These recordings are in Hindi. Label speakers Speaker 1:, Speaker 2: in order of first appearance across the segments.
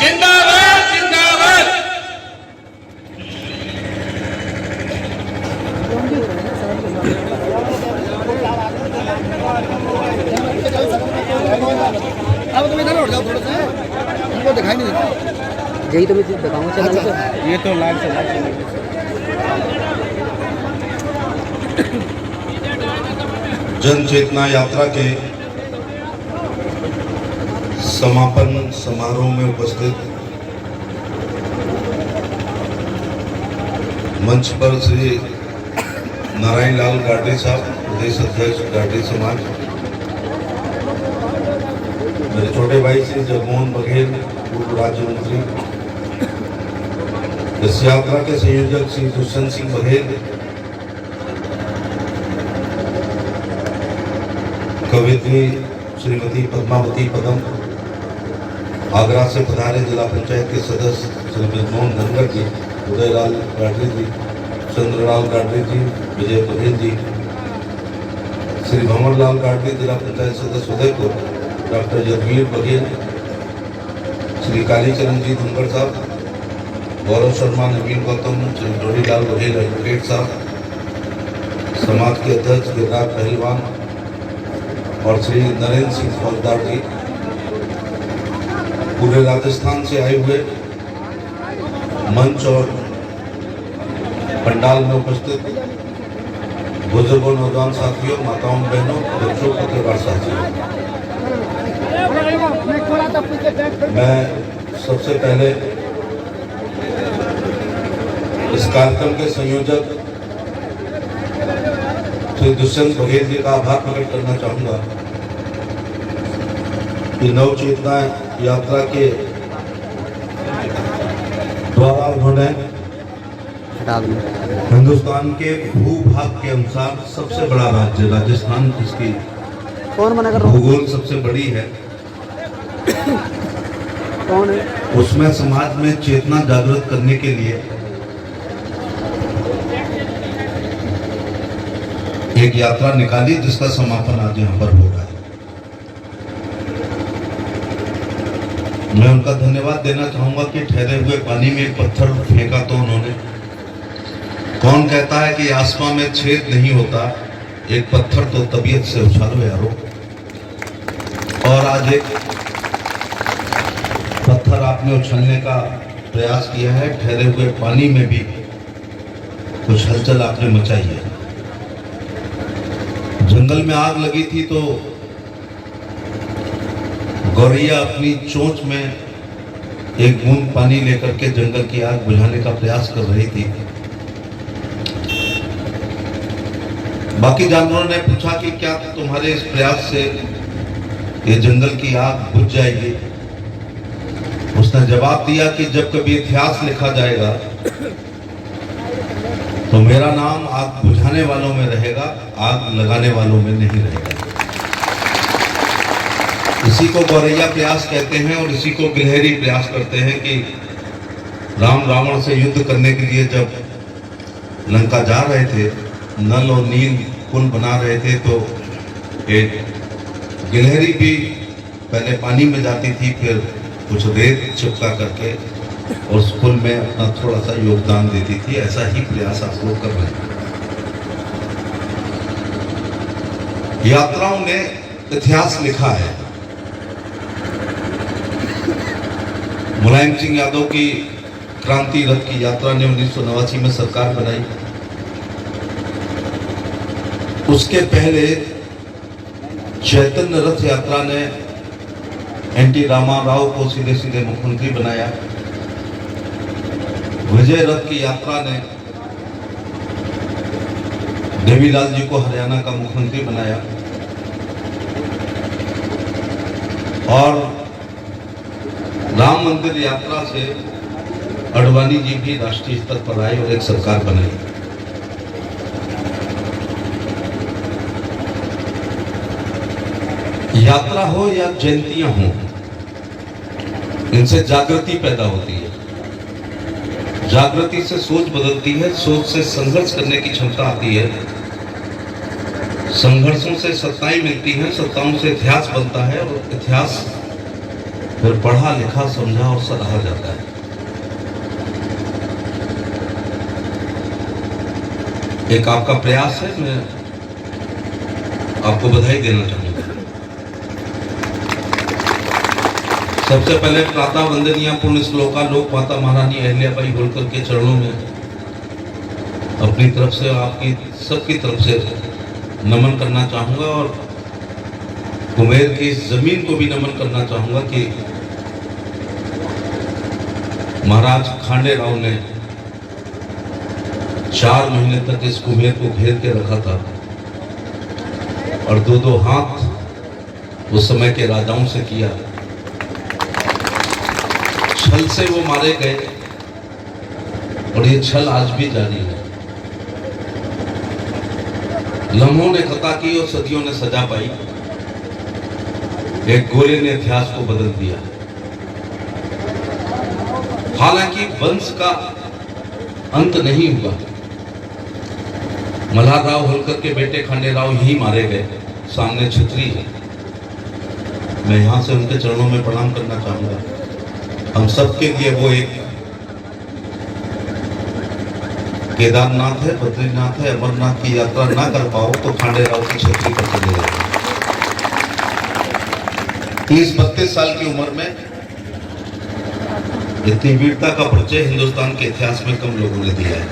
Speaker 1: जिंदाबाद जिंदाबाद।
Speaker 2: अब तुम इधर उठ जाओ थोड़ा सा, हमको दिखाई नहीं देता।
Speaker 3: यही तो मैं दिखाऊंगा चैनल पे।
Speaker 4: ये तो लाइव चला।
Speaker 1: जन चेतना यात्रा के समापन समारोह में उपस्थित मंच पर श्री नारायण लाल गाडे साहब, प्रदेश अध्यक्ष गाडे समाज, मेरे छोटे भाई श्री जगमोहन बघेल, पूर्व राज्य मंत्री, इस यात्रा के संयोजक श्री दुष्यंत सिंह बघेल, कवित्री श्रीमती पद्मावती पदम, आगरा से पधारे जिला पंचायत के सदस्य श्री ब्रजमोहन धनगर जी, उदयलाल गाडरे जी, चंद्रलाल गाडरे जी, विजय बघेल जी, श्री भंवरलाल गाडरे जिला पंचायत सदस्य उदयपुर, डॉक्टर जगवीर बघेल, श्री कालीचरण जी धनगर साहब, गौरव शर्मा, नवीन गौतम, श्री जोड़ीलाल बघेल एडवोकेट साहब, समाज के अध्यक्ष गिरिराज पहलवान और श्री नरेंद्र सिंह फौजदार जी, पूरे राजस्थान से आए हुए मंच और पंडाल में उपस्थित बुजुर्गों, नौजवान साथियों, माताओं, बहनों, बच्चों, पत्रकार साथियों, मैं सबसे पहले इस कार्यक्रम के संयोजक श्री दुष्यंत बघेल जी का आभार प्रकट करना चाहूंगा कि नव चेतना यात्रा के द्वारा उन्होंने हिंदुस्तान के भूभाग के अनुसार सबसे बड़ा राज्य राजस्थान, जिसकी
Speaker 3: कौन मना कर
Speaker 1: भूगोल सबसे बड़ी है,
Speaker 3: कौन है
Speaker 1: उसमें समाज में चेतना जागृत करने के लिए एक यात्रा निकाली, जिसका समापन आज यहाँ पर हो रहा है। मैं उनका धन्यवाद देना चाहूंगा कि ठहरे हुए पानी में एक पत्थर फेंका तो उन्होंने, कौन कहता है कि आसमां में छेद नहीं होता, एक पत्थर तो तबीयत से उछालो यारो। और आज एक पत्थर आपने उछलने का प्रयास किया है, ठहरे हुए पानी में भी कुछ हलचल आपने मचाई है। जंगल में आग लगी थी तो गौरैया अपनी चोंच में एक बूंद पानी लेकर के जंगल की आग बुझाने का प्रयास कर रही थी। बाकी जानवरों ने पूछा कि क्या तुम्हारे इस प्रयास से ये जंगल की आग बुझ जाएगी? उसने जवाब दिया कि जब कभी इतिहास लिखा जाएगा तो मेरा नाम आग बुझाने वालों में रहेगा, आग लगाने वालों में नहीं रहेगा। इसी को गौरैया प्रयास कहते हैं और इसी को गिलहरी प्रयास करते हैं कि राम रावण से युद्ध करने के लिए जब लंका जा रहे थे, नल और नील पुल बना रहे थे, तो एक गिलहरी भी पहले पानी में जाती थी, फिर कुछ रेत चिपका करके और उस पुल में अपना थोड़ा सा योगदान देती थी। ऐसा ही प्रयास आप लोग कर रहे हैं। यात्राओं ने इतिहास लिखा है। मुलायम सिंह यादव की क्रांति रथ की यात्रा ने 1989 में सरकार बनाई। उसके पहले चैतन्य रथ यात्रा ने एनटी रामाराव को सीधे सीधे मुख्यमंत्री बनाया। विजय रथ की यात्रा ने देवीलाल जी को हरियाणा का मुख्यमंत्री बनाया और राम मंदिर यात्रा से अडवाणी जी भी राष्ट्रीय स्तर पर आए और एक सरकार बनाई। यात्रा हो या जयंतियां हो, इनसे जागृति पैदा होती है। जागृति से सोच बदलती है, सोच से संघर्ष करने की क्षमता आती है, संघर्षों से सत्ताएं मिलती हैं, सत्ताओं से इतिहास बनता है और इतिहास फिर पढ़ा लिखा समझा और सराहा जाता है। एक आपका प्रयास है, मैं आपको बधाई देना चाहूंगा। सबसे पहले प्रातः वंदनीय पुण्य श्लोका लोक माता महारानी अहिल्याबाई होलकर के चरणों में अपनी तरफ से, आपकी सबकी तरफ से नमन करना चाहूंगा और कुमेर की इस जमीन को भी नमन करना चाहूंगा कि महाराज खांडे राव ने 4 महीने तक इस कुमेर को घेर के रखा था और 2-2 हाथ उस समय के राजाओं से किया। छल से वो मारे गए और ये छल आज भी जारी है। लम्हों ने खता की और सदियों ने सजा पाई। एक गोले ने इतिहास को बदल दिया। हालांकि वंश का अंत नहीं हुआ। मल्हारराव होलकर के बेटे खांडे राव ही मारे गए। सामने छतरी है, मैं यहां से उनके चरणों में प्रणाम करना चाहूंगा। हम सबके लिए वो एक केदारनाथ है, बद्रीनाथ है, अमरनाथ की यात्रा ना कर पाओ तो खांडे राव की छतरी पर चले जाओ। 30-32 साल की उम्र में इतनी वीरता का परिचय हिंदुस्तान के इतिहास में कम लोगों ने दिया है।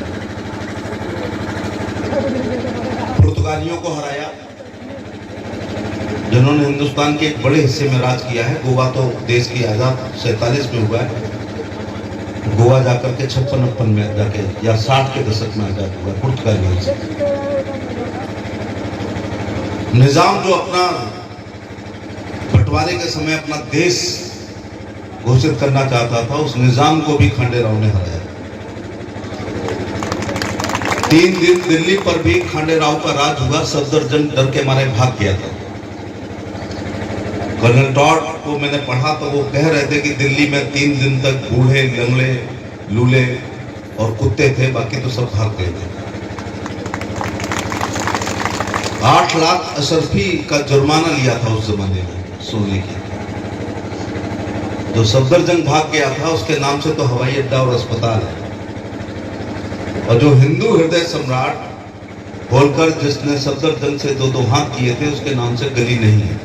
Speaker 1: पुर्तगालियों को हराया, जिन्होंने हिंदुस्तान के एक बड़े हिस्से में राज किया है। गोवा तो देश की आजाद 47 में हुआ है। गोवा जाकर के 56-58 में जाके या 60 के दशक में आजाद हुआ पुर्तगालियों से। निजाम जो अपना बंटवारे के समय अपना देश घोषित करना चाहता था, उस निजाम को भी खांडे राव ने हराया। 3 दिन दिल्ली पर भी खांडे राव का राज हुआ। सफदरजंग डर के मारे भाग गया था। कर्नल टॉड को मैंने पढ़ा तो वो कह रहे थे कि दिल्ली में 3 दिन तक बूढ़े, लंगड़े, लूले और कुत्ते थे, बाकी तो सब भाग गए थे। 8 लाख अशरफी का जुर्माना लिया था उस जमाने में सोने की। जो सफदरजंग भाग गया था उसके नाम से तो हवाई अड्डा और अस्पताल है। और जो हिंदू हृदय सम्राट होलकर, जिसने सफदरजंग से 2-2 हाथ किए थे, उसके नाम से गली नहीं है।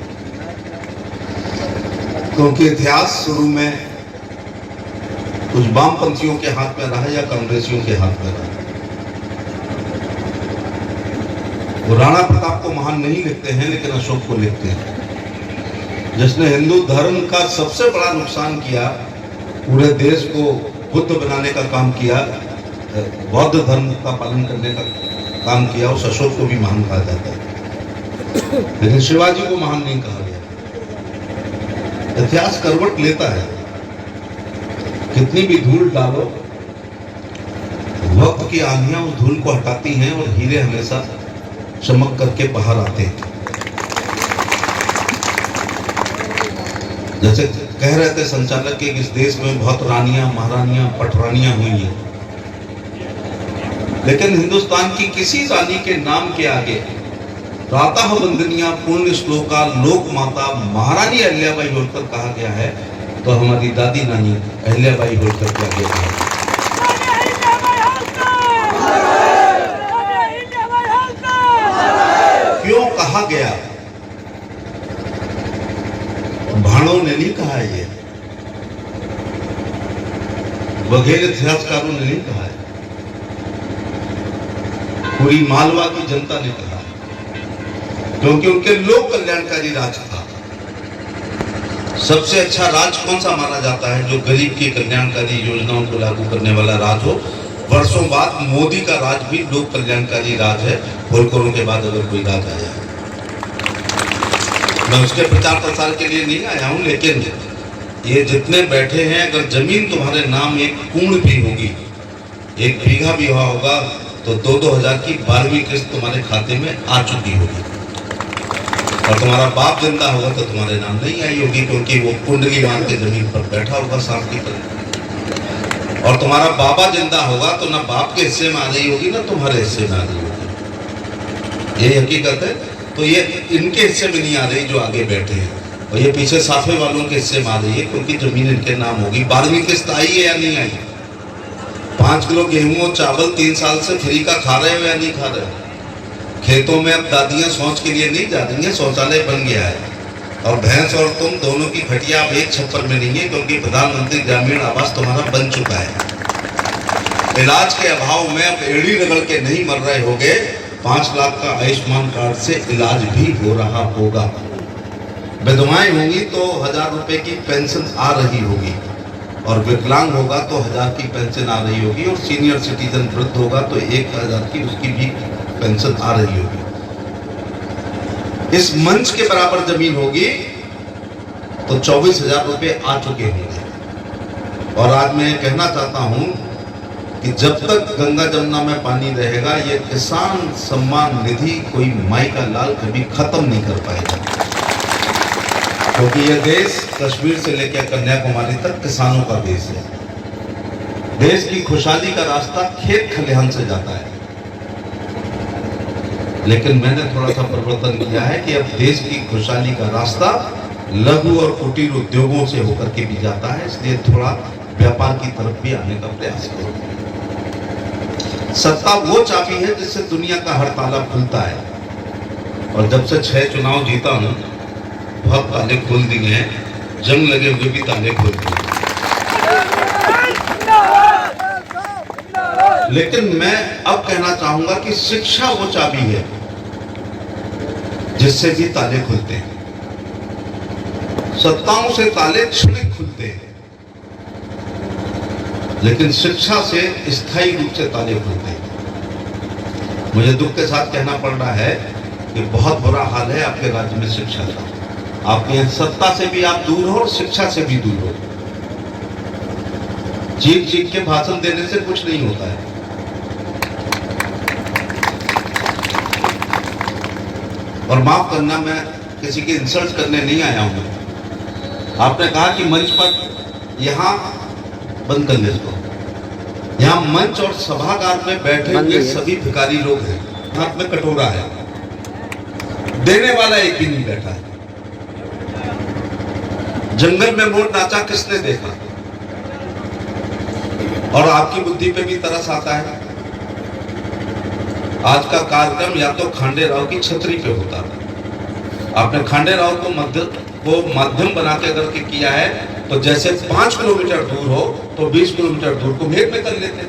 Speaker 1: क्योंकि इतिहास शुरू में कुछ वामपंथियों के हाथ में रहा या कांग्रेसियों के हाथ में रहा। वो राणा प्रताप को महान नहीं लिखते हैं, लेकिन अशोक को लिखते हैं, जिसने हिंदू धर्म का सबसे बड़ा नुकसान किया, पूरे देश को बुद्ध बनाने का काम किया, बौद्ध धर्म का पालन करने का काम किया। उस अशोक को भी महान कहा जाता है, लेकिन शिवाजी को महान नहीं कहा गया। इतिहास करवट लेता है। कितनी भी धूल डालो, वक्त की आंधियां उस धूल को हटाती हैं और हीरे हमेशा चमक करके बाहर आते हैं। जैसे कह रहे थे संचालक कि इस देश में बहुत रानियां, महारानियां, पटरानियां हुई हैं, लेकिन हिंदुस्तान की किसी रानी के नाम के आगे प्रातः वंदनीय पुण्य श्लोका लोक माता महारानी अहिल्याबाई होलकर कहा गया है, तो हमारी दादी नानी अहिल्याबाई होलकर के आगे है। क्यों कहा गया? भाणों ने नहीं कहा है, ये वगैरह इतिहासकारों ने नहीं कहा है, पूरी मालवा की जनता ने कहा, क्योंकि उनके लोक कल्याणकारी राज था। सबसे अच्छा राज कौन सा माना जाता है? जो गरीब की कल्याणकारी योजनाओं को लागू करने वाला राज हो। वर्षों बाद मोदी का राज भी लोक कल्याणकारी राज है। होलकरों के बाद अगर कोई राज आया, मैं उसके प्रचार प्रसार के लिए नहीं आया हूं, लेकिन ये जितने बैठे हैं, अगर जमीन तुम्हारे नाम एक पूर्ण भी होगी, 1 बीघा भी हुआ होगा, तो 2-2 हजार की 12वीं किस्त तुम्हारे खाते में आ चुकी होगी। और तुम्हारा बाप जिंदा होगा तो तुम्हारे नाम नहीं आई होगी, क्योंकि वो कुंडली मान के जमीन पर बैठा होगा सांप की तरह। और तुम्हारा बाबा जिंदा होगा तो ना बाप के हिस्से में आ रही होगी, ना तुम्हारे हिस्से में आ रही होगी। ये हकीकत है। तो ये इनके हिस्से में नहीं आ रही जो आगे बैठे हैं। और ये पीछे साफे वालों के हिस्से में आ रही है क्योंकि जमीन इनके नाम होगी। 12वीं किस्त आई है या नहीं आई? 5 किलो गेहूं और चावल 3 साल से फ्री का खा रहे हो या नहीं खा रहे हो? खेतों में अब दादियां शौच के लिए नहीं जा रही हैं, शौचालय बन गया है। और भैंस और तुम दोनों की खटिया अब एक छप्पर में नहीं है क्योंकि प्रधानमंत्री ग्रामीण आवास तुम्हारा बन चुका है। इलाज के अभाव में अब एड़ी रगड़ के नहीं मर रहे होगे। 5 लाख का आयुष्मान कार्ड से इलाज भी हो रहा होगा। विधवाएं होंगी तो 1000 रुपए की पेंशन आ रही होगी, और विकलांग होगा तो 1000 की पेंशन आ रही होगी, और सीनियर सिटीजन वृद्ध होगा तो 1000 की उसकी भी पेंशन आ रही होगी। इस मंच के बराबर जमीन होगी तो 24,000 रुपए आ चुके होंगे। और आज मैं कहना चाहता हूं कि जब तक गंगा जमुना में पानी रहेगा, ये किसान सम्मान निधि कोई माई का लाल कभी खत्म नहीं कर पाएगा, क्योंकि यह देश कश्मीर से लेकर कन्याकुमारी तक किसानों का देश है। देश की खुशहाली का रास्ता खेत खलिहान से जाता है, लेकिन मैंने थोड़ा सा परिवर्तन किया है कि अब देश की खुशहाली का रास्ता लघु और कुटीर उद्योगों से होकर के भी जाता है, इसलिए थोड़ा व्यापार की तरफ भी आने का प्रयास करो। सत्ता वो चाबी है जिससे दुनिया का हर ताला खुलता है, और जब से 6 चुनाव जीता हूं बहुत ताले खोल दिए हैं, जंग लगे हुए भी ताले खोल दिए। लेकिन मैं अब कहना चाहूंगा कि शिक्षा वो चाबी है जिससे भी ताले खुलते हैं। सत्ताओं से ताले क्षणिक खुलते हैं, लेकिन शिक्षा से स्थायी रूप से ताले खुलते हैं। मुझे दुख के साथ कहना पड़ रहा है कि बहुत बुरा हाल है आपके राज्य में शिक्षा का। आपके यहाँ सत्ता से भी आप दूर हो और शिक्षा से भी दूर हो। चीख चीख के भाषण देने से कुछ नहीं होता है। और माफ करना, मैं किसी की इंसल्ट करने नहीं आया हूं। आपने कहा कि मंच पर यहां बंद कर ले इसको। यहां मंच और सभागार में बैठे हुए सभी भिखारी लोग हैं, हाथ में कटोरा है, देने वाला एक भी नहीं बैठा है। जंगल में मोर नाचा किसने देखा? और आपकी बुद्धि पे भी तरस आता है। आज का कार्यक्रम या तो खांडे राव की छतरी पे होता है। आपने खांडे राव को माध्यम बना के अगर किया है तो जैसे 5 किलोमीटर दूर हो तो 20 किलोमीटर दूर कुम्हेर में कर लेते,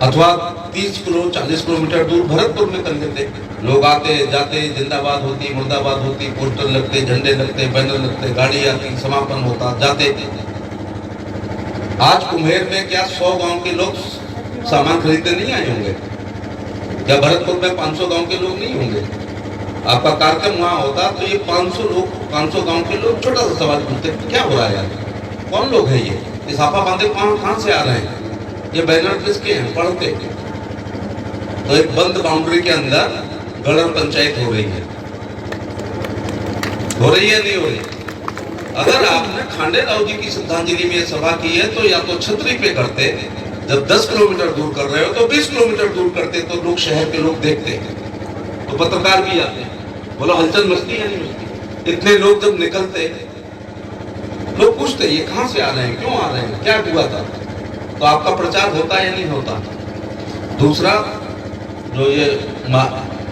Speaker 1: अथवा 30 किलो 40 किलोमीटर दूर भरतपुर में कर लेते। लोग आते जाते, जिंदाबाद होती, मुर्दाबाद होती, पोस्टर लगते, झंडे लगते, बैनर लगते, गाड़ी आती, समापन होता, जाते। आज कुम्हेर में क्या 100 गांव के लोग सामान खरीदने नहीं आए होंगे? क्या भरतपुर में 500 गांव के लोग नहीं होंगे? आपका कार्यक्रम वहां होता तो ये 500 गांव के लोग छोटा सा सवाल पूछते, क्या हो रहा है यार, कौन लोग हैं ये साफा बांधे कहां से आ रहे हैं, ये बैनर किसके हैं, पढ़ते। तो एक बंद बाउंड्री के अंदर गढ़ पंचायत हो रही है नहीं हो रही? अगर आपने खांडे राव जी की श्रद्धांजलि में सभा की है तो या तो छतरी पे करते, जब 10 किलोमीटर दूर कर रहे हो तो 20 किलोमीटर दूर करते, तो लोग, शहर के लोग देखते, तो पत्रकार भी आते, बोला हलचल मचती है नहीं मचती। इतने लोग जब निकलते, लोग पूछते ये कहां से आ रहे हैं, क्यों आ रहे हैं, क्या हुआ था, तो आपका प्रचार होता या नहीं होता? दूसरा, जो ये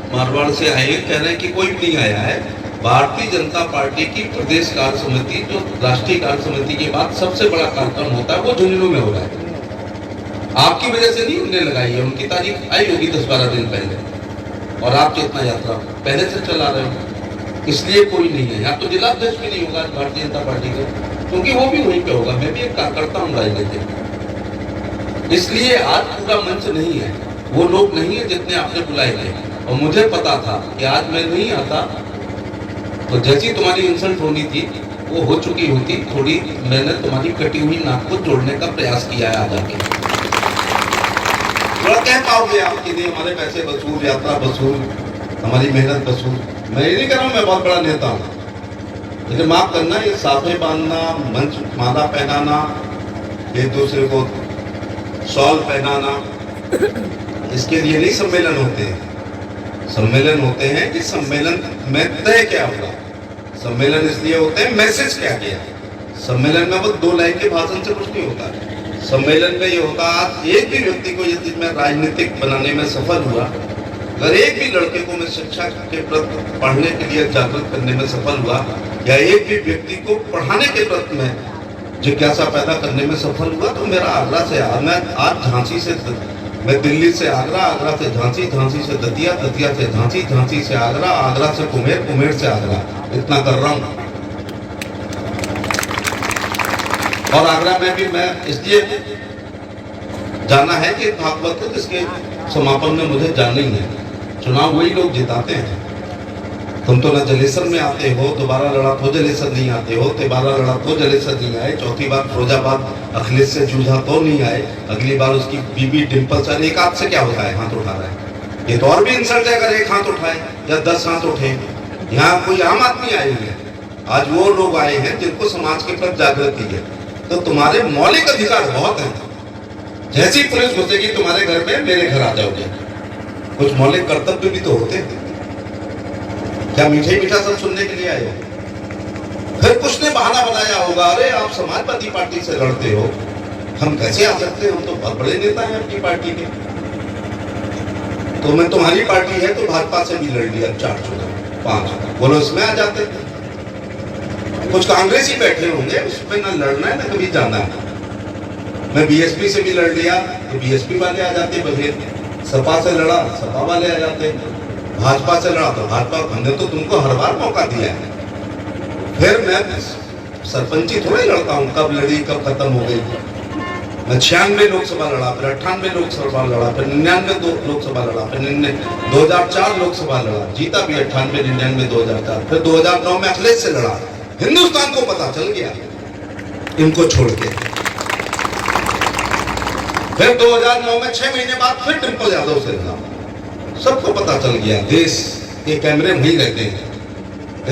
Speaker 1: मारवाड़ से आए कह रहे हैं कि कोई भी नहीं आया है। भारतीय जनता पार्टी की प्रदेश कार्य समिति, जो राष्ट्रीय कार्य समिति के बाद सबसे बड़ा कार्यक्रम होता है, वो झुंझुनू में हो रहा है। आपकी वजह से नहीं उन्हें लगाई है, उनकी तारीख आई होगी 10-12 दिन पहले, और आप चेतना यात्रा पहले से चला रहे हो, इसलिए कोई नहीं है। यहाँ तो जिला अध्यक्ष भी नहीं होगा भारतीय जनता पार्टी का, क्योंकि वो भी वहीं पे होगा। मैं भी एक कार्यकर्ता हूँ राजनीतिक, इसलिए आज पूरा मंच नहीं है, वो लोग नहीं है जितने आपने बुलाए थे। और मुझे पता था कि आज मैं नहीं आता तो जैसी तुम्हारी इंसल्ट होनी थी वो हो चुकी होती। थोड़ी मैंने तुम्हारी कटी हुई नाक को जोड़ने का प्रयास किया है आज आके। थोड़ा कह पाओगे आप कि नहीं हमारे पैसे वसूल, यात्रा वसूल, हमारी मेहनत वसूल। मैं ये नहीं कह रहा हूँ मैं बहुत बड़ा नेता हूँ, लेकिन माफ करना, ये साफे बांधना, मंच माला पहनाना, एक दूसरे को शॉल पहनाना, इसके लिए नहीं सम्मेलन होते हैं। सम्मेलन होते हैं कि सम्मेलन में तय क्या होगा, सम्मेलन इसलिए होते हैं, मैसेज क्या गया सम्मेलन में, वो 2 लाइन के भाषण से कुछ नहीं होता। सम्मेलन में ये होता, आज एक भी व्यक्ति को यदि मैं राजनीतिक बनाने में सफल हुआ, अगर एक भी लड़के को मैं शिक्षा के प्रति पढ़ने के लिए जागरूक करने में सफल हुआ, या एक भी व्यक्ति को पढ़ाने के प्रति में जिज्ञासा पैदा करने में सफल हुआ, तो मेरा आगरा से मैं आज झांसी से, मैं दिल्ली से आगरा, आगरा से झांसी, झांसी से दतिया, दतिया से झांसी, झांसी से आगरा, आगरा से कुमेर, कुमेर से आगरा, इतना कर रहा हूं। और आगरा में भी मैं इसलिए जाना है कि भागवत है जिसके समापन में मुझे जाना ही है। चुनाव वही लोग जिताते हैं। तुम तो न जलेसर में आते हो, दोबारा लड़ा तो जलेसर नहीं आते हो, तिबारा लड़ा तो जलेसर नहीं आए, चौथी बार फिरोजाबाद अखिलेश से जूझा तो नहीं आए, अगली बार उसकी बीबी डिम्पल सर एक हाथ से क्या होता है, हाथ उठा रहा है। ये तो और भी इंसल्ट है अगर एक हाथ उठाए या 10 हाथ उठे। यहाँ कोई आम आदमी आए हुए हैं, आज वो लोग आए हैं जिनको समाज के प्रति जागृति है। तो तुम्हारे मौलिक अधिकार बहुत हैं। जैसी पुलिस घुसेगी तुम्हारे घर में, मेरे घर आ जाओगे। कुछ मौलिक कर्तव्य भी तो होते हैं। क्या मीठे मीठा सब सुनने के लिए आए हो? फिर कुछ ने बहाना बनाया होगा, अरे आप समाजवादी पार्टी से लड़ते हो, हम कैसे आ सकते हैं, हम तो बहुत बड़े नेता हैं अपनी पार्टी के। तो मैं तुम्हारी पार्टी है तो भाजपा से भी लड़ लिया 4 चुनाव 5, बोलो इसमें आ जाते। कुछ कांग्रेसी बैठे होंगे, उसमें ना लड़ना है ना कभी जाना है। मैं बीएसपी से भी लड़ लिया तो बीएसपी वाले आ जाते बगैर, सपा से लड़ा सपा वाले आ जाते, भाजपा से लड़ा तो भाजपा। हमने तो तुमको हर बार मौका दिया है। फिर मैं सरपंची थोड़े लड़ता हूँ, कब लड़ी कब खत्म हो गई। मैं 96 लोकसभा लड़ा, फिर 98 लोकसभा लड़ा, फिर 99 लोकसभा लड़ा, फिर 2004 लोकसभा लड़ा, जीता भी 98, 99, 2004, फिर 2009 में अखिलेश से लड़ा। हिंदुस्तान को पता चल गया इनको छोड़ के। फिर 2009 में 6 महीने बाद फिर डिम्पल यादव से लड़ा, सबको पता चल गया, देश के कैमरे नहीं रहते हैं।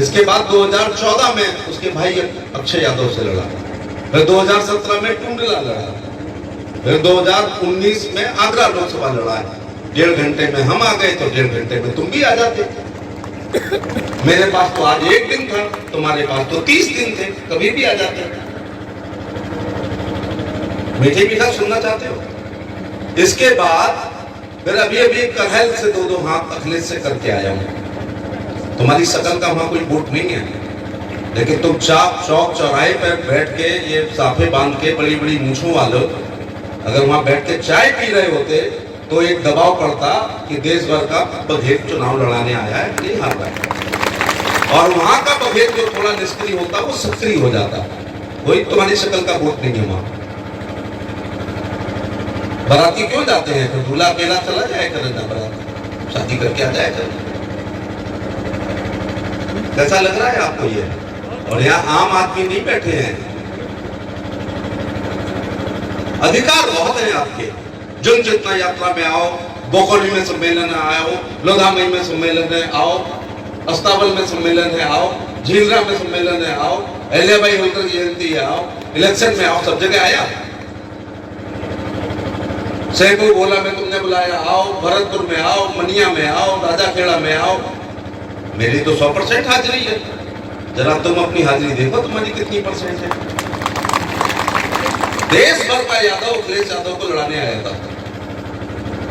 Speaker 1: इसके बाद 2014 में उसके भाई अक्षय यादव से लड़ा, फिर 2017 में टुंडला लड़ा, फिर 2019 में आगरा लोकसभा लड़ा। 1.5 घंटे में हम आ गए तो 1.5 घंटे में तुम भी आ जाते। मेरे पास तो आज 1 दिन था, तुम्हारे पास तो 30 दिन थे, कभी भी आ जाते। मीठे मीठा सुनना चाहते हो? इसके बाद फिर अभी कन्हैल से 2 हाथ अखिलेश से करके आया हूं। तुम्हारी शकल का वहां कोई वोट नहीं है, लेकिन तुम चौक चौराहे पर बैठ के ये साफे बांध के बड़ी बड़ी मूछों वालों अगर वहां बैठ के चाय पी रहे होते तो एक दबाव पड़ता कि देश भर का बघेल चुनाव लड़ाने आया है, नहीं हार रहा है। और वहां का बघेल जो थोड़ा निष्क्रिय होता वो सक्रिय हो जाता। कोई तुम्हारी शक्ल का वोट नहीं है वहां। बाराती क्यों जाते हैं? तो दूल्हा अकेला चला जाए करे ना, बारात शादी करके आ जाए करे। कैसा लग रहा है आपको ये? और यहाँ आम आदमी नहीं बैठे हैं। अधिकार बहुत है आपके। जन चेतना यात्रा में आओ, बोकोली में सम्मेलन है आओ, लोधामई में सम्मेलन है आओ, अस्तावल में सम्मेलन है आओ, झीलरा में सम्मेलन है आओ, अहिल्याबाई होलकर जयंती है आओ, इलेक्शन में आओ, सब जगह आया। सैको बोला में तुमने बुलाया आओ, भरतपुर में आओ, मनिया में आओ, राजाखेड़ा में आओ। मेरी तो 100% हाजिरी है। जरा तुम अपनी हाजिरी देखो तुम्हारी कितनी परसेंट है। देश भर का यादव अखिलेश यादव को लड़ाने आया था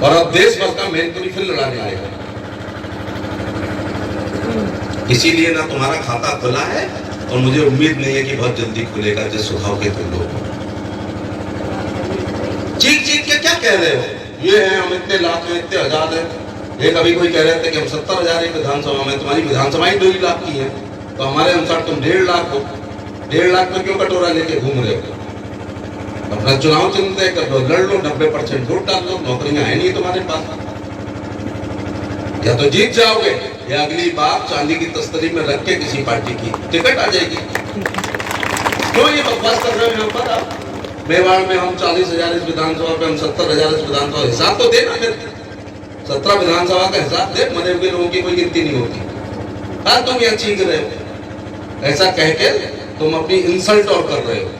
Speaker 1: और अब देश भर का मैनपुरी फिर लड़ाने आएगा। इसीलिए ना तुम्हारा खाता खुला है और मुझे उम्मीद नहीं है कि बहुत जल्दी खुलेगा, जिस स्वभाव के तुम लोग चीख चीख के क्या कह रहे हो? ये है हम इतने लाख हैं, इतने हजार हैं। एक अभी कोई कह रहे थे कि हम 70,000 विधानसभा में, तुम्हारी विधानसभा ही 2 लाख की है, तो हमारे अनुसार तुम 1.5 लाख हो। 1.5 लाख में क्यों कटोरा लेके घूम रहे हो? अपना चुनाव चिन्ह तय कर लो, लड़ लो, 90% वोट डाल लो। नौकरियां है नहीं तुम्हारे पास, या तो जीत जाओगे या अगली बार चांदी की तस्तरी में रख के किसी पार्टी की टिकट आ जाएगी। क्यों ये बकवास कर रहे हो यहाँ पर आप? मेवाड़ में हम 40,000 इस विधानसभा पे, हम 70,000 इस विधानसभा। हिसाब तो देना फिर, 17 विधानसभा का हिसाब दे। मरे हुए लोगों की कोई गिनती नहीं होती। हाँ तुम यहाँ चीख रहे हो, ऐसा कह के तुम अपनी इंसल्ट और कर रहे हो।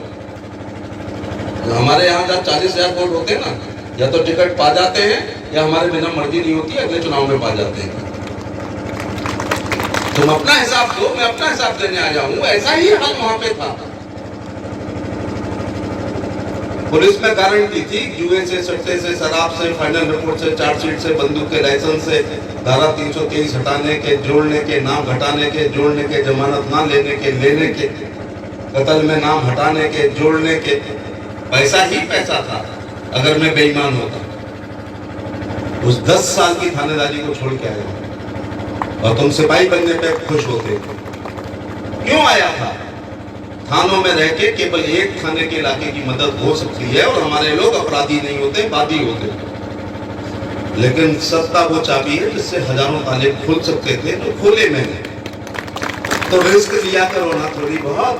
Speaker 1: हमारे यहाँ जब 40,000 वोट होते हैं ना, या तो टिकट पा जाते हैं या हमारे बिना मर्जी नहीं होती, अगले चुनाव में पा जाते हैं। तुम अपना हिसाब दो, मैं अपना हिसाब देने आ जाऊं। ऐसा ही हाल वहां पे था। पुलिस में गारंटी थी, जुए से, सट्टे से, शराब से, फाइनल रिपोर्ट से, चार्जशीट से, बंदूक के लाइसेंस से, धारा 323 हटाने के, जोड़ने के, नाम घटाने के, जोड़ने के, जमानत ना लेने के, लेने के, कत्ल में नाम हटाने के, जोड़ने के, पैसा ही पैसा था। अगर मैं बेईमान होता, उस 10 साल की थानेदारी को छोड़ के आया और तुम सिपाही बनने पे खुश होते। क्यों आया था? थानों में रह के केवल एक थाने के इलाके की मदद हो सकती है और हमारे लोग अपराधी नहीं होते, वादी होते। लेकिन सत्ता वो चाबी है जिससे हजारों ताले खुल सकते थे, जो खोले मैंने। तो रिस्क लिया करो ना थोड़ी बहुत।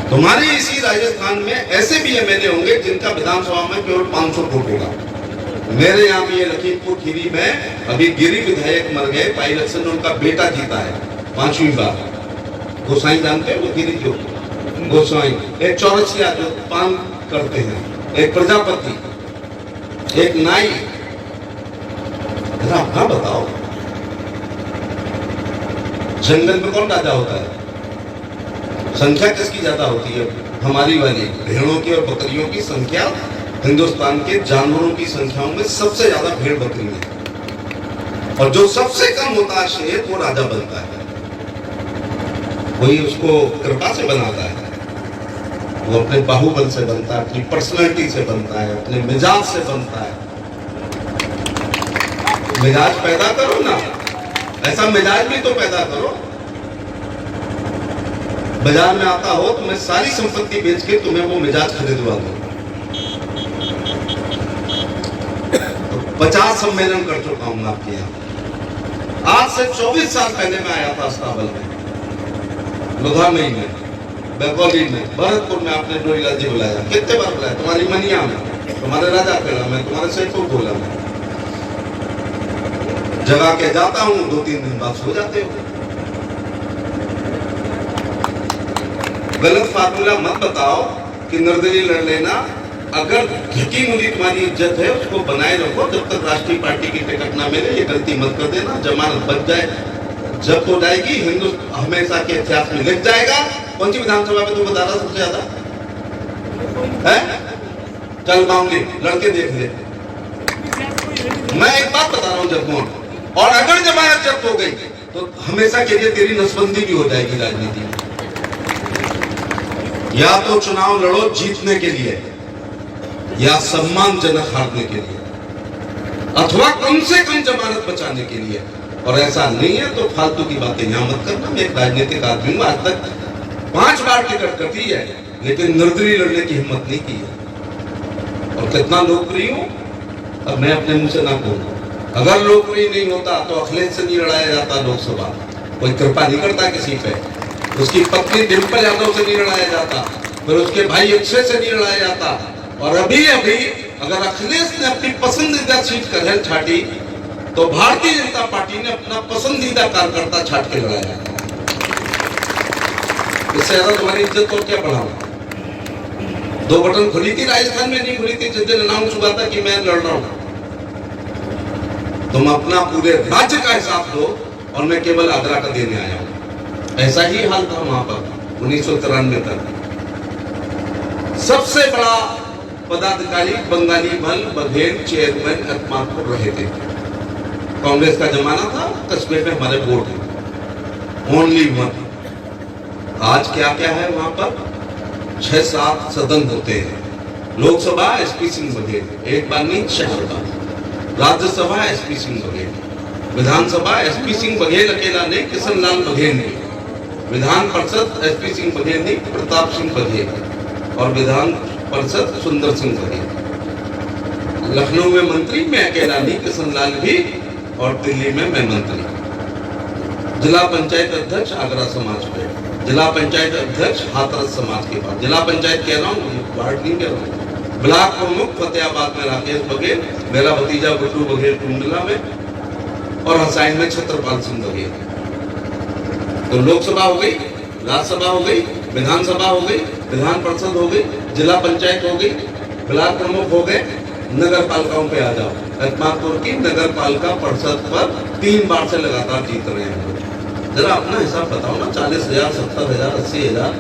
Speaker 1: तुम्हारे इसी राजस्थान में ऐसे भी एमएलए होंगे जिनका विधानसभा में केवल 500 वोट होगा। मेरे यहाँ भी ये लखीमपुर खीरी में अभी गिरी विधायक मर गए, बाई इलेक्शन में उनका बेटा जीता है 5वीं बार। गोसाई जानते हो? वो गिरी जो गोसाई, एक चौरसिया जो पान करते हैं, एक प्रजापति, एक नाई। जरा अपना बताओ, जंगल में कौन राजा होता है? संख्या किसकी ज्यादा होती है? हमारी वाली भेड़ों की और बकरियों की संख्या हिंदुस्तान के जानवरों की संख्याओं में सबसे ज्यादा भेड़ बकरी है। और जो सबसे कम होता है शेर, वो राजा बनता है। वही उसको कृपा से बनाता है। वो अपने बाहुबल से बनता है, अपनी पर्सनैलिटी से बनता है, अपने मिजाज से बनता है। मिजाज पैदा करो ना, ऐसा मिजाज भी तो पैदा करो। बाजार में आता हो तो मैं सारी संपत्ति बेच के तुम्हें वो मिजाज खरीदवा दूं। तो 50 सम्मेलन कर चुका हूं आपके यहाँ। आज से 24 साल पहले मैं आया था अस्ताबल में, लुधियाना में, बेगौली में, भरतपुर में। आपने डोरीलाल जी बुलाया, कितने बार बुलाया? तुम्हारी मनिया में, तुम्हारे राजा पेड़ा में, तुम्हारे सैफुल गोला में। जगा के जाता हूं, 2-3 दिन बाद सो जाते हो। गलत फार्मूला मत बताओ कि निर्दलीय लड़ लेना। अगर ढकी मुली तुम्हारी इज्जत है, उसको बनाए रखो जब तक राष्ट्रीय पार्टी की टिकट ना मिले। ये गलती मत कर देना। जमानत बच जाए, जब हो जाएगी, हिंदू हमेशा के इतिहास में लिख जाएगा। कौन सी विधानसभा में तुम बता रहा सबसे ज्यादा है? चल मांगे लड़के देख ले। मैं एक बात बता रहा हूं जगमोहन, और अगर जमानत जब्त हो गई तो हमेशा के लिए तेरी नसबंदी भी हो जाएगी राजनीति में। या तो चुनाव लड़ो जीतने के लिए, या सम्मानजनक हारने के लिए, अथवा कम से कम जमानत बचाने के लिए। और ऐसा नहीं है तो फालतू की बातें यहां मत करना। मैं एक राजनीतिक आदमी हूं, आज तक 5 बार टिकट कटी है, लेकिन निर्दलीय लड़ने की हिम्मत नहीं की है। और कितना लोकप्रिय हूं, अब मैं अपने मुंह से ना कहूं। अगर लोकप्रिय नहीं होता तो अखिलेश से नहीं लड़ाया जाता लोकसभा। कोई कृपा नहीं करता किसी पे। उसकी पत्नी डिम्पल यादव से नहीं लड़ाया जाता, फिर उसके भाई अक्षय से नहीं लड़ाया जाता। और अभी अभी अगर अखिलेश ने अपनी पसंदीदा सीट करहल छाटी, तो भारतीय जनता पार्टी ने अपना पसंदीदा कार्यकर्ता छाट के लड़ाया। इससे ज्यादा तुम्हारी इज्जत और क्या बढ़ाऊं? 2 बटन खुली थी राजस्थान में, नहीं खुली थी जिस दिन अनाउंस हुआ था कि मैं लड़ रहा हूं। तुम अपना पूरे राज्य का हिसाब दो, और मैं केवल आगरा का देने आया हूं। ऐसा ही हाल था वहां पर 1993 तक। सबसे बड़ा पदाधिकारी बंगाली भल बघेल चेयरमैन एकमात्र रहे थे। कांग्रेस का जमाना था, कस्बे में हमारे वोट है, ओनली 1। आज क्या क्या है वहां पर? 6-7 सदन होते हैं। लोकसभा एसपी सिंह बघेल, एक बार नहीं 4 बार। राज्यसभा एसपी सिंह बघेल, विधानसभा एसपी सिंह बघेल अकेला नहीं, किशन लाल बघेल ने। विधान परिषद एसपी सिंह बघेल नहीं, प्रताप सिंह बघेल। और विधान परिषद सुंदर सिंह बघेल। लखनऊ में मंत्री मैं अकेला नहीं, किशन लाल भी, और दिल्ली में मैं मंत्री। जिला पंचायत अध्यक्ष आगरा समाज पे, जिला पंचायत अध्यक्ष हाथरस समाज के पास, जिला पंचायत कह रहा हूँ, वार्ड नहीं कह रहा हूँ। ब्लॉक प्रमुख फतेहाबाद में राकेश बघेल, मेरा भतीजा गुड्डू बघेल टुंडला में, और हसाइन में छत्रपाल सिंह बघेल। तो लोकसभा हो गई, राज्यसभा हो गई, विधानसभा हो गई, विधान परिषद हो गई, जिला पंचायत हो गई, ब्लॉक प्रमुख हो गए, नगर पालिकाओं पे आ जाओ। एतमादपुर की नगर पालिका परिषद पर 3 बार से लगातार जीत रहे हैं लोग। जरा अपना हिसाब बताओ ना, 40,000, 70,000, 80,000,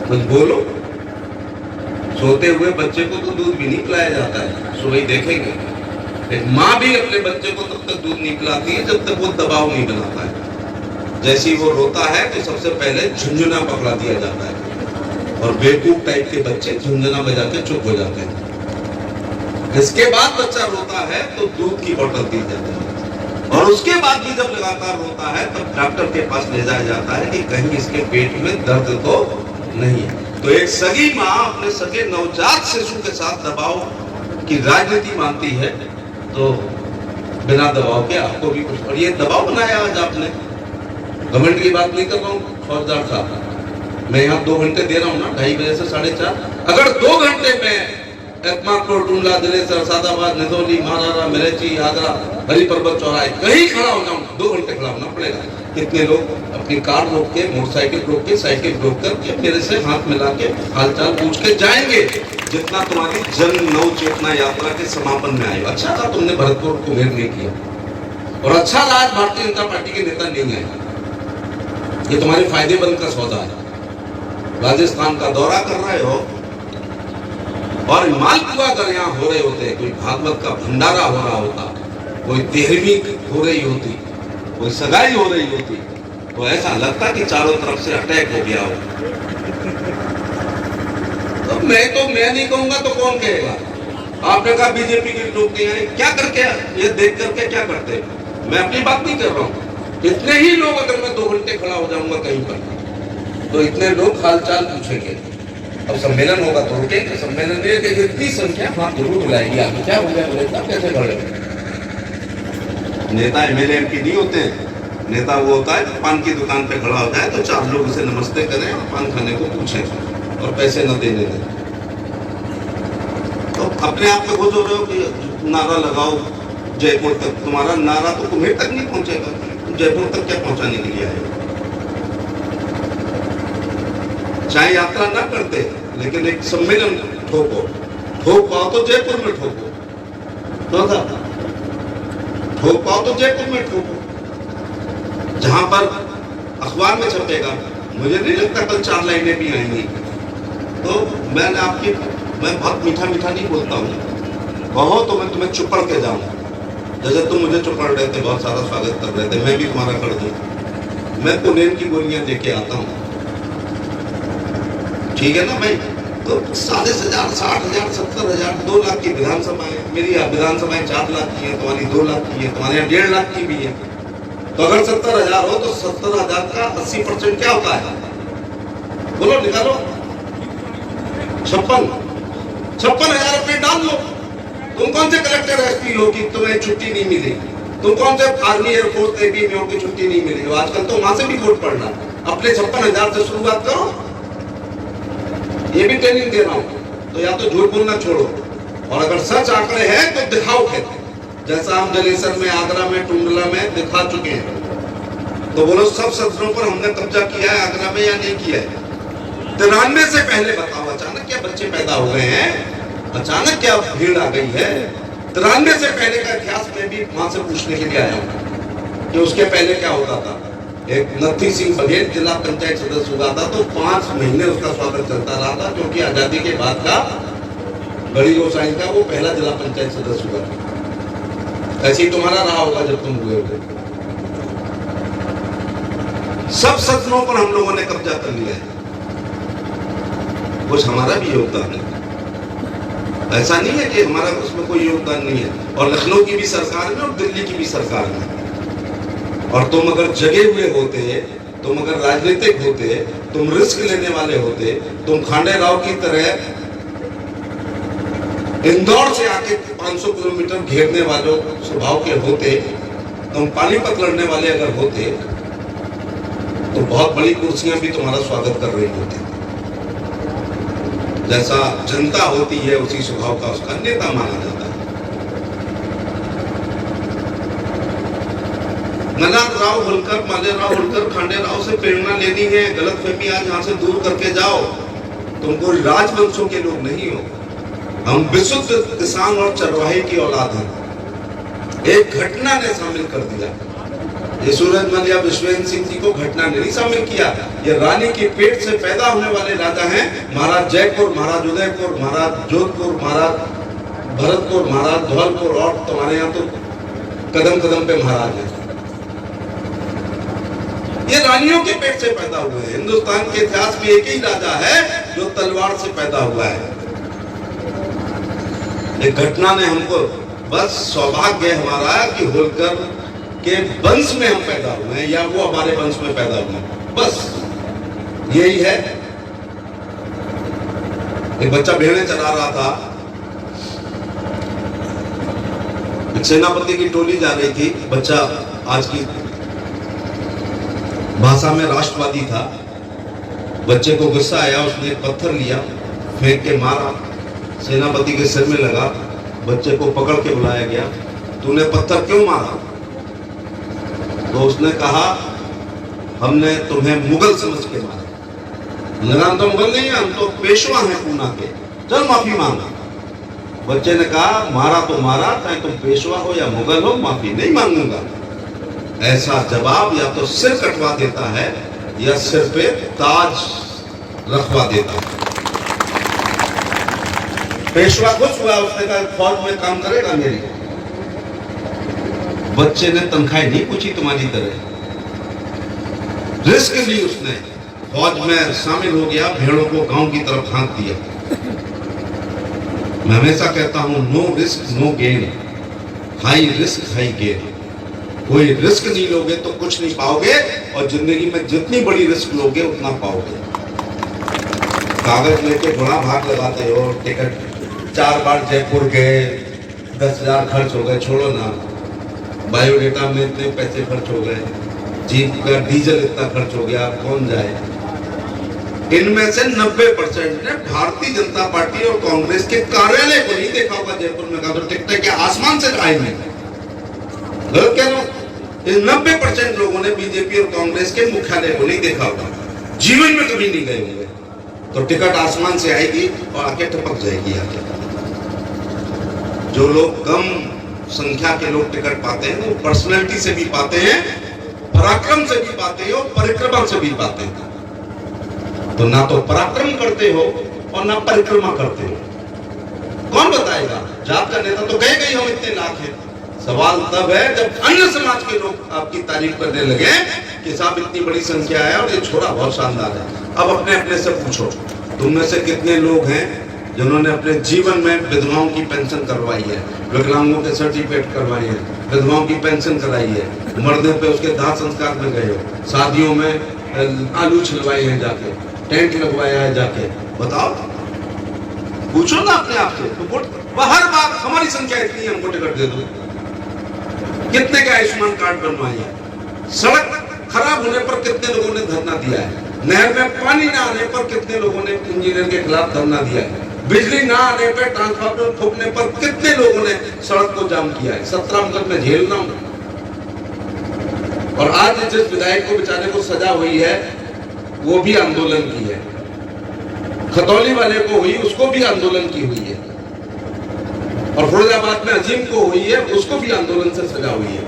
Speaker 1: कुछ बोलो। सोते हुए बच्चे को तो दूध भी नहीं पिलाया जाता है, सुबह देखेंगे। एक माँ भी अपने बच्चे को तब तक दूध नहीं पिलाती है जब तक वो दबाव नहीं बनाता है। जैसे ही वो रोता है तो सबसे पहले झुंझुना पकड़ा दिया जाता है, और बेवकूफ टाइप के बच्चे झुंझुना बजा के चुप हो जाते हैं। इसके बाद बच्चा रोता है तो दूध की बोतल दी जाती है, और उसके बाद भी जब लगातार रोता है तब डॉक्टर के पास ले जाया जाता है कि कहीं इसके पेट में दर्द तो नहीं है। तो एक सगी माँ अपने सगे नवजात शिशु के साथ दबाव की राजनीति मानती है, तो बिना दबाव के आपको भी कुछ, और ये दबाव बनाया आज आपने। गवर्नमेंट की बात नहीं कर रहा हूँ फौजदार साहब, मैं यहाँ 2 घंटे दे रहा हूँ ना, 2:30 बजे से 4:30। अगर 2 घंटे में एतमादपुर, टुंडला, दिलेसर, सादाबाद, निदौली, महारारा, मिरेची, आगरा, हरी पर्वत चौराहे कहीं खड़ा हो जाऊँ, 2 घंटे खड़ा होना पड़ेगा। कितने लोग अपनी कार रोक के, मोटरसाइकिल रोक के, साइकिल रोक करके मेरे से हाथ मिला के हालचाल पूछ के जाएंगे, जितना तुम्हारी जन नव चेतना यात्रा के समापन में आए। अच्छा था तुमने भरतपुर को घेर नहीं किया, और अच्छा था आज भारतीय जनता पार्टी के नेता नहीं आए। ये तुम्हारे फायदेमंद का सौदा है। राजस्थान का दौरा कर रहे हो और मालपुआ अगर यहाँ हो रहे होते, कोई भागवत का भंडारा हो रहा होता, कोई 13वीं हो रही होती, कोई सगाई हो रही होती, तो ऐसा लगता कि चारों तरफ से अटैक हो गया हो। तो मैं नहीं कहूंगा तो कौन कहेगा? आपने कहा बीजेपी के लोग नहीं आए, क्या करके, ये देख करके क्या करते? मैं अपनी बात नहीं कर रहा हूँ। इतने ही लोग, अगर मैं 2 घंटे खड़ा हो जाऊंगा कहीं पर, तो इतने लोग हालचाल पूछेंगे। अब सम्मेलन होगा तो रुकेंगे, सम्मेलन में इतनी संख्या हाथ जरूर बुलाएगी। आगे क्या हो गया, नेता कैसे बढ़े? नेता एमएलए एमपी नहीं होते हैं। नेता वो होता है जो पान की दुकान पे खड़ा हो जाए तो 4 लोग उसे नमस्ते करें और पान खाने को पूछें और पैसे न देने दें। तो अपने आप पे खुश हो रहे हो कि नारा लगाओ जयपुर तक। तुम्हारा नारा तो कुम्हेर तक नहीं पहुंचेगा, जयपुर तक क्या पहुंचाने के लिए आए? चाहे यात्रा ना करते, लेकिन एक सम्मेलन ठोको, ठोक पाओ तो जयपुर में ठोको, ठोक पाओ तो जयपुर में ठोको, जहां पर अखबार में छपेगा। मुझे नहीं लगता कल 4 लाइनें भी आएंगी। तो मैं बहुत मीठा मीठा नहीं बोलता हूँ। कहो तो मैं तुम्हें चुपड़ के जाऊँ, जैसे तुम मुझे चुपड़ रहे थे, बहुत सारा स्वागत कर रहे थे, मैं भी तुम्हारा कर दूं। मैं पुनेन की गोलियां देके आता हूँ, ठीक है ना भाई? तो 40,000, 60,000, 70,000, 2 लाख की विधानसभा है। मेरी विधानसभाएं 4 लाख की है, तुम्हारी 2 लाख की है, तुम्हारे यहाँ 1.5 लाख की भी है। तो अगर 70,000 हो तो 70,000 का 80% क्या होता है? बोलो, निकालो। 56,000 रुपये डाल लो। तुम कौन से कलेक्टर एसपी हो कि तुम्हें छुट्टी नहीं मिली? तुम कौन से आर्मी, एयरफोर्स, नेवी में हो कि छुट्टी नहीं मिली? आजकल तो वहां से भी वोट पड़ना। अपने 56,000 से शुरुआत करो। ये भी ट्रेनिंग दे रहा हूं। तो या तो झूठ बोलना छोड़ो, और अगर सच आंकड़े हैं तो दिखाओ खेत, जैसा हम जलेसर में, आगरा में, टुंडला में दिखा चुके हैं। तो बोलो सब सदनों पर हमने कब्जा किया है आगरा में या नहीं किया है? 93 से पहले बताओ, अचानक क्या बच्चे पैदा हो गए हैं? अचानक क्या भीड़ आ गई है? 93 से पहले का इतिहास में भी वहां से पूछने के लिए आया हूं कि उसके पहले क्या होता था। एक नथी सिंह बघेल जिला पंचायत सदस्य हुआ था तो 5 महीने उसका स्वागत चलता रहा था, क्योंक't आजादी के बाद का बड़ी गोसाई का वो पहला जिला पंचायत सदस्य हुआ था। ऐसे ही तुम्हारा रहा होगा जब तुम हुए थे। सब सदनों पर हम लोगों ने कब्जा कर लिया है, कुछ हमारा भी योगदान है। ऐसा नहीं है कि हमारा उसमें कोई योगदान नहीं है। और लखनऊ की भी सरकार में और दिल्ली की भी सरकार में। और तुम अगर जगे हुए होते, तुम अगर राजनीतिक होते, तुम रिस्क लेने वाले होते, तुम खांडे राव की तरह इंदौर से आके 500 किलोमीटर घेरने वालों स्वभाव के होते, तुम पानीपत लड़ने वाले अगर होते, तो बहुत बड़ी कुर्सियां भी तुम्हारा स्वागत कर रही होती। जैसा जनता होती है उसी स्वभाव का उसका नेता माना जाता है। ननाद होलकर, माले राव होलकर, खांडे राव से प्रेरणा लेनी है, गलतफहमी आज यहाँ से दूर करके जाओ। तुम कोई राजवंशों के लोग नहीं हो, हम विशुद्ध किसान और चरवाहे की औलाद हैं। एक घटना ने शामिल कर दिया। ये सूरजमल या विश्वेंद्र सिंह जी को घटना ने नहीं शामिल किया। ये रानी के पेट से पैदा होने वाले राजा हैं। महाराज जयपुर, महाराज उदयपुर, महाराज जोधपुर, महाराज भरतपुर, महाराज धौलपुर, और तुम्हारे यहाँ तो कदम कदम पे महाराज हैं। ये रानियों के पेट से पैदा हुए हैं। हिंदुस्तान के इतिहास में एक ही राजा है जो तलवार से पैदा हुआ है। एक घटना ने हमको, बस सौभाग्य हमारा कि होलकर के वंश में हम पैदा हुए हैं या वो हमारे वंश में पैदा हुए हैं, बस यही है। एक बच्चा भेड़ें चरा रहा था, एक सेनापति की टोली जा रही थी। बच्चा आज की भाषा में राष्ट्रवादी था। बच्चे को गुस्सा आया, उसने एक पत्थर लिया, फेंक के मारा, सेनापति के सिर में लगा। बच्चे को पकड़ के बुलाया गया, तूने पत्थर क्यों मारा? तो उसने कहा, हमने तुम्हें मुगल समझ के मारा। लगा तो मुगल नहीं है, हम तो पेशवा हैं पूना के, चल माफी मांगा। बच्चे ने कहा, मारा तो मारा, चाहे तुम पेशवा हो या मुगल हो, माफी नहीं मांगूंगा। ऐसा जवाब या तो सिर कटवा देता है या सिर पे ताज रखवा देता है। पेशवा खुश हुआ, उसने कहा फौज में काम करेगा मेरी। बच्चे ने तनख्वाह नहीं पूछी तुम्हारी तरह, रिस्क ली उसने, फौज में शामिल हो गया, भेड़ों को गांव की तरफ हाँक दिया। मैं हमेशा कहता हूं, no risk no gain, high risk high gain. कोई रिस्क नहीं लोगे तो कुछ नहीं पाओगे, और जिंदगी में जितनी बड़ी रिस्क लोगे उतना पाओगे। कागज लेके बड़ा भाग लगाते हो, टिकट 4 बार जयपुर गए, 10,000 खर्च हो गए, छोड़ो ना। बायोडेटा में इतने पैसे खर्च हो गए, जीप का डीजल इतना खर्च हो गया, कौन जाए? इनमें से 90% ने भारतीय जनता पार्टी और कांग्रेस के कार्यालय को नहीं देखा होगा जयपुर में। कहा तो टिकटें क्या आसमान से आएंगे? गलत कह रहा हूं? 90% लोगों ने बीजेपी और कांग्रेस के मुख्यालय को नहीं देखा होगा, जीवन में कभी नहीं गए होंगे। तो टिकट आसमान से आएगी और आके टपक जाएगी आके। जो लोग कम संख्या के लोग टिकट पाते हैं, वो पर्सनैलिटी से भी पाते हैं, पराक्रम से भी पाते हैं और परिक्रमा से भी पाते हैं। तो ना तो पराक्रम करते हो और ना परिक्रमा करते हो। कौन बताएगा? जात का नेता तो कहेगा ही हम इतने लाख हैं। सवाल तब है जब अन्य समाज के लोग आपकी तारीफ करने लगे कि साहब इतनी बड़ी संख्या है और ये छोरा बहुत शानदार है। अब अपने अपने से पूछो, तुम में से कितने लोग हैं जिन्होंने अपने जीवन में विधवाओं की पेंशन करवाई है, विकलांगों के सर्टिफिकेट करवाए हैं, विधवाओं की पेंशन कराई है, मरने पे उसके दाह संस्कार में गए हो, शादियों में आलू छिलवाए हैं जाके, टेंट लगवाया है जाके, बताओ, पूछो ना अपने आप से। तो हर बार हमारी संख्या इतनी है, हमको टिकट दे दो। कितने के आयुष्मान कार्ड बनवाए हैं? सड़क खराब होने पर कितने लोगों ने धरना दिया है? नहर में पानी ना आने पर कितने लोगों ने इंजीनियर के खिलाफ धरना दिया है? बिजली ना आने पर, ट्रांसफार्मर ठोकने पर कितने लोगों ने सड़क को जाम किया है? 17 मुकदमे झेल रहा हूं। और आज जिस विधायक को बेचारे को सजा हुई है, वो भी आंदोलन की है। खतौली वाले को हुई, उसको भी आंदोलन की हुई है। और फिरोजाबाद में अजीम को हुई है, उसको भी आंदोलन से सजा हुई है।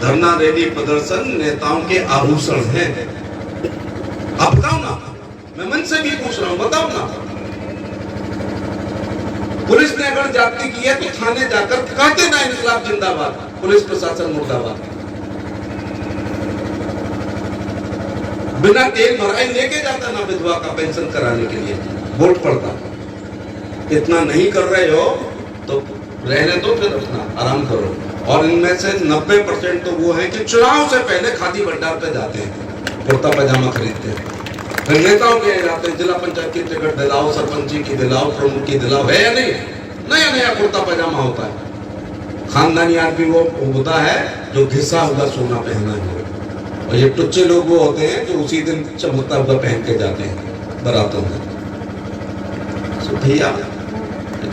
Speaker 1: धरना, रैली, प्रदर्शन नेताओं के आभूषण हैं। आप बताओ ना, मैं मन से भी पूछ रहा हूं, बताओ ना। पुलिस ने अगर जाति की है तो थाने जाकर कहते ना इनकलाब जिंदाबाद, पुलिस प्रशासन मुर्दाबाद। बिना तेल भराई लेके जाता ना विधवा का पेंशन कराने के लिए, वोट पड़ता। इतना नहीं कर रहे हो तो रहने दो, फिर अपना आराम करो। और इनमें से 90% तो वो हैं कि चुनाव से पहले खादी भंडार पे जाते हैं, कुर्ता पैजामा खरीदते हैं, फिर नेताओं के जाते हैं, जिला पंचायत की टिकट दिलाओ, सरपंची की दिलाओ, प्रमुख की दिलाओ, है या नहीं? नया नया कुर्ता पैजामा होता है। खानदानी आदमी वो होता है जो घिसा हुआ सोना पहना है, और ये टुच्चे लोग वो होते हैं जो उसी दिन चमकता हुआ पहन के जाते हैं बारातों में। भैया,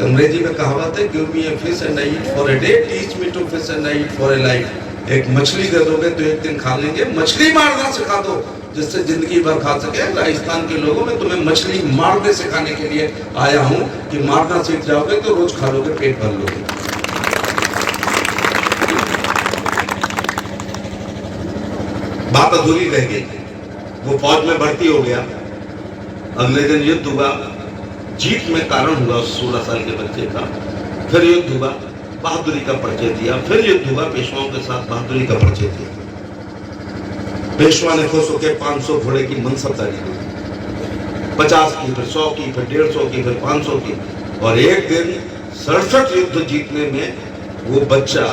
Speaker 1: अंग्रेजी में कहावत है, give me a fish and I eat for a day, teach me to fish and I eat for a life. एक मछली दे दोगे तो एक दिन खा लेंगे, मछली मारना सिखा दो जिससे जिंदगी भर खा सके। राजस्थान के लोगों में तुम्हें मछली मारने सिखाने के लिए आया हूं कि मारना सीख जाओगे तो रोज खा लोगे, पेट भर लोगे। बात अधूरी रह गई। वो फौज में भर्ती हो गया, अगले दिन युद्ध हुआ, जीत में कारण हुआ 16 साल के बच्चे का। फिर युद्ध हुआ, बहादुरी का परिचय दिया। फिर युद्ध हुआ, पेशवाओं के साथ बहादुरी का परिचय दिया। पेशवा ने खुश होकर 500 घोड़े की मनसबदारी दी, 50 की, फिर 100 की, फिर 150 की, फिर 500 की। और एक दिन 67 युद्ध जीतने में वो बच्चा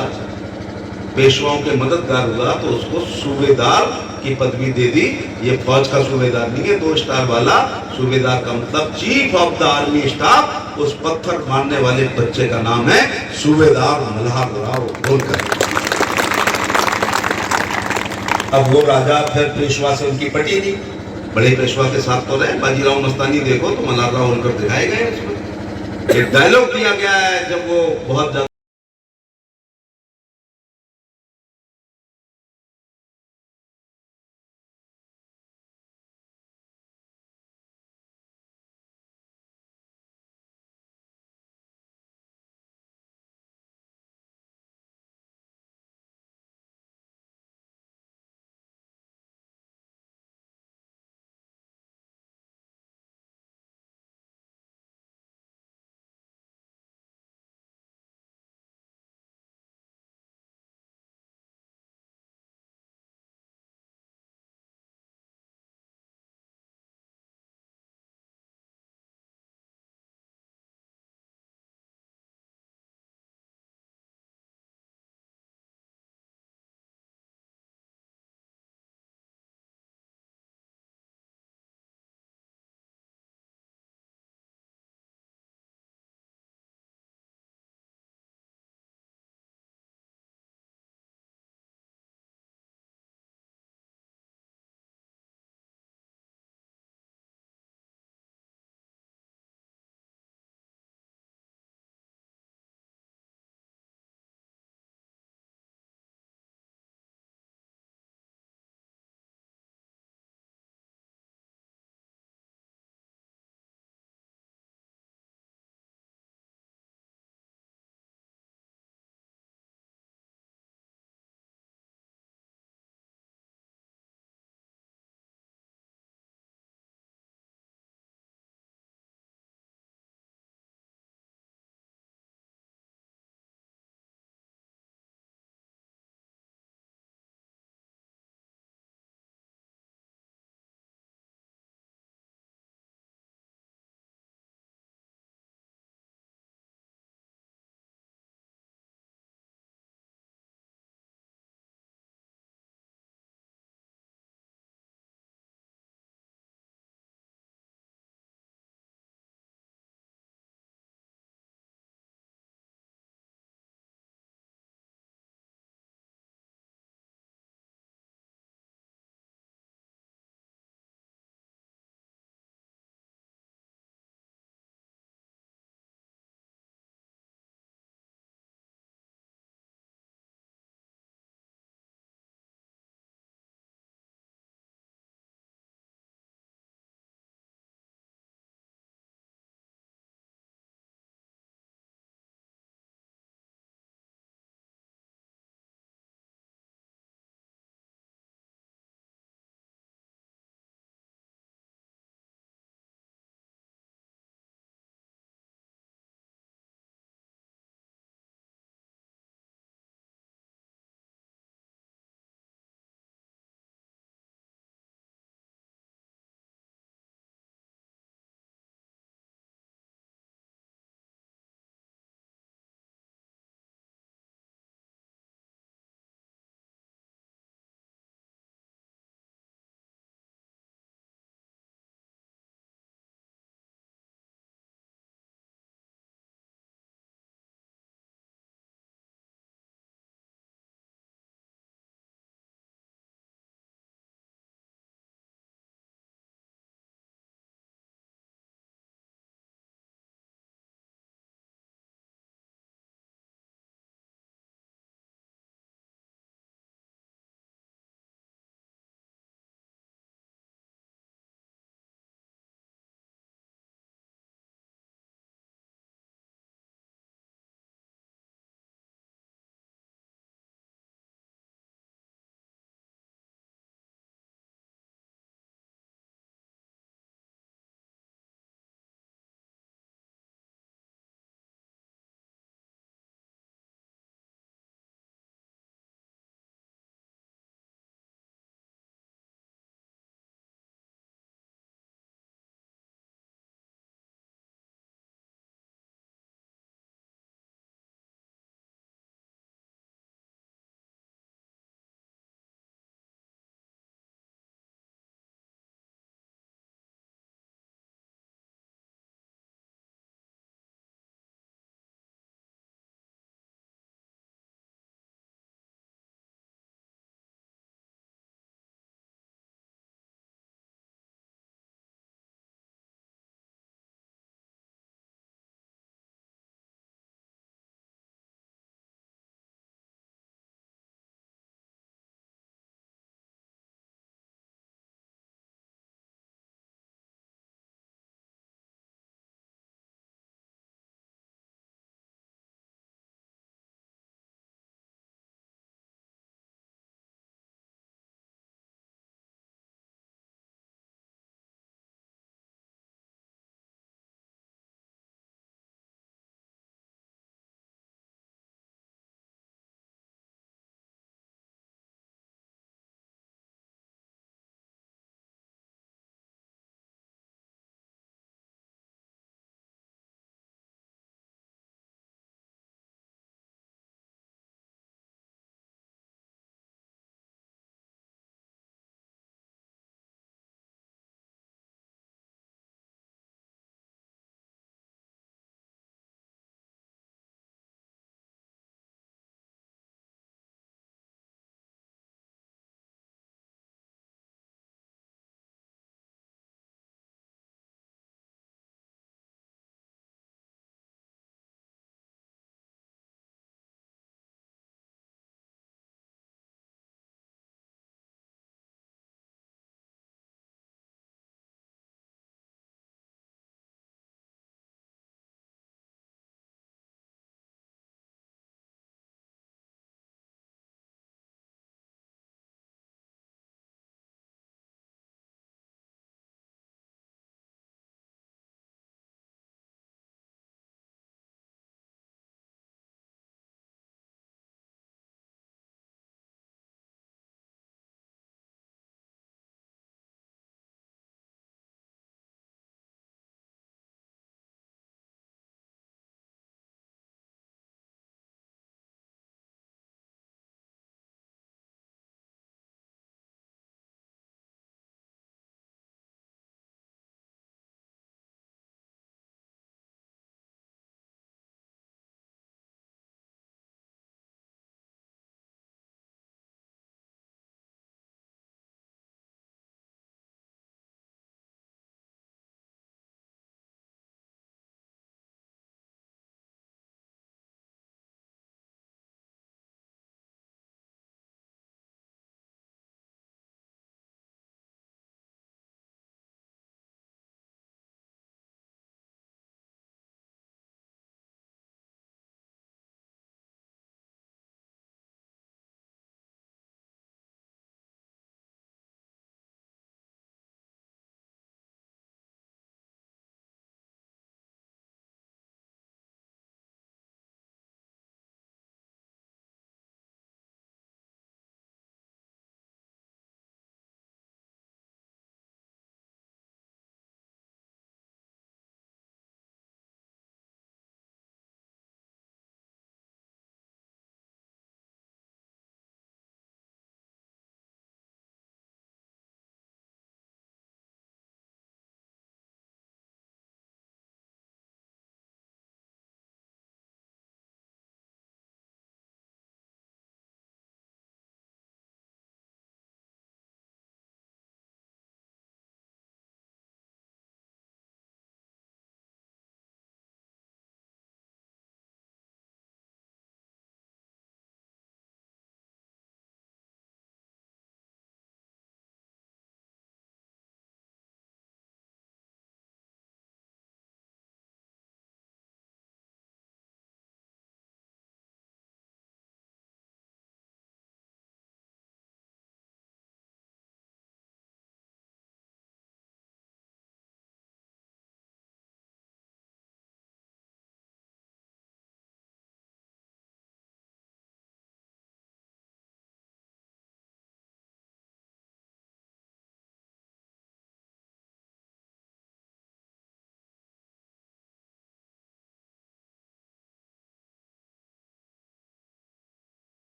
Speaker 1: पेशवाओं के मददगार हुआ तो उसको सूबेदार की पदवी दे दी। ये फौज का सूबेदार नहीं है, 2 स्टार वाला सूबेदार का मतलब chief of the army staff. उस पत्थर मारने वाले बच्चे का नाम है सूबेदार मल्हारराव होलकर। अब वो राजा फिर पेशवा से उनकी पटी नहीं, बड़े पेशवा के साथ तो रहे। बाजीराव मस्तानी देखो तो मल्हारराव होलकर दिखाए गए। उसमें एक डायलॉग दिया गया है जब वो बहुत ज्यादा